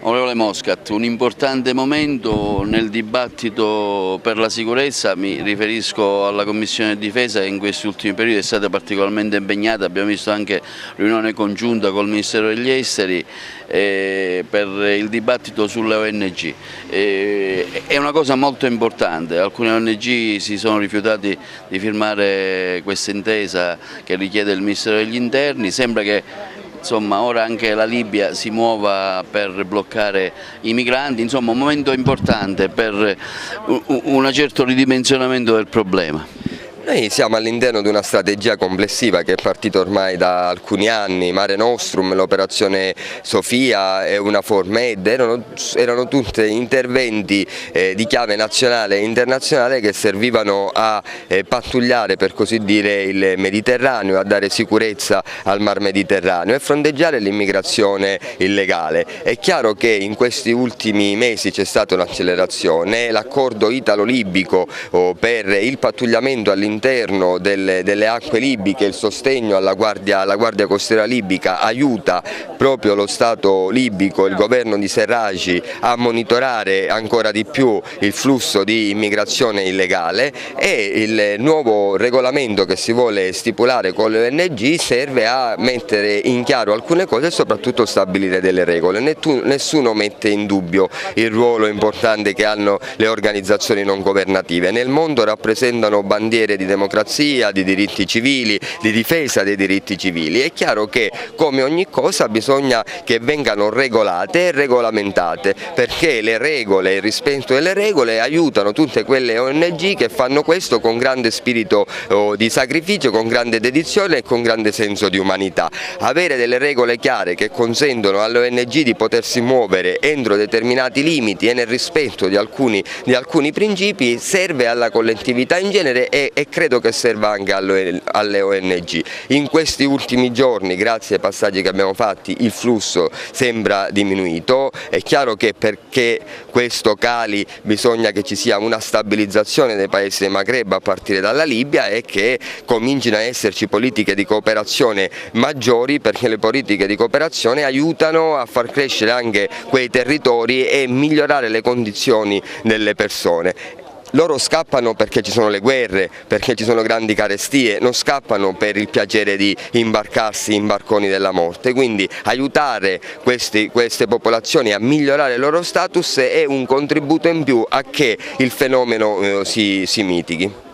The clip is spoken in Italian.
Onorevole Moscat, un importante momento nel dibattito per la sicurezza, mi riferisco alla Commissione Difesa che in questi ultimi periodi è stata particolarmente impegnata, abbiamo visto anche riunione congiunta col Ministero degli Esteri per il dibattito sulle ONG. È una cosa molto importante, alcune ONG si sono rifiutati di firmare questa intesa che richiede il Ministero degli Interni, sembra che insomma, ora anche la Libia si muova per bloccare i migranti, insomma un momento importante per un certo ridimensionamento del problema. Noi siamo all'interno di una strategia complessiva che è partita ormai da alcuni anni, Mare Nostrum, l'operazione Sofia, EUNAVFOR Med, erano tutti interventi di chiave nazionale e internazionale che servivano a pattugliare, per così dire, il Mediterraneo, a dare sicurezza al Mar Mediterraneo e fronteggiare l'immigrazione illegale. È chiaro che in questi ultimi mesi c'è stata un'accelerazione, l'accordo italo-libico per il pattugliamento all'interno delle acque libiche, il sostegno alla guardia costiera libica aiuta proprio lo Stato libico, il governo di Serraj a monitorare ancora di più il flusso di immigrazione illegale, e il nuovo regolamento che si vuole stipulare con le ONG serve a mettere in chiaro alcune cose e soprattutto stabilire delle regole. Nessuno mette in dubbio il ruolo importante che hanno le organizzazioni non governative. Nel mondo rappresentano bandiere di democrazia, di diritti civili, di difesa dei diritti civili. È chiaro che come ogni cosa bisogna che vengano regolate e regolamentate, perché le regole, il rispetto delle regole aiutano tutte quelle ONG che fanno questo con grande spirito di sacrificio, con grande dedizione e con grande senso di umanità. Avere delle regole chiare che consentono alle ONG di potersi muovere entro determinati limiti e nel rispetto di alcuni principi serve alla collettività in genere e credo che serva anche alle ONG. In questi ultimi giorni, grazie ai passaggi che abbiamo fatti, il flusso sembra diminuito. È chiaro che perché questo cali bisogna che ci sia una stabilizzazione dei paesi del Maghreb a partire dalla Libia e che comincino a esserci politiche di cooperazione maggiori, perché le politiche di cooperazione aiutano a far crescere anche quei territori e migliorare le condizioni delle persone. Loro scappano perché ci sono le guerre, perché ci sono grandi carestie, non scappano per il piacere di imbarcarsi in barconi della morte, quindi aiutare queste popolazioni a migliorare il loro status è un contributo in più a che il fenomeno si mitighi.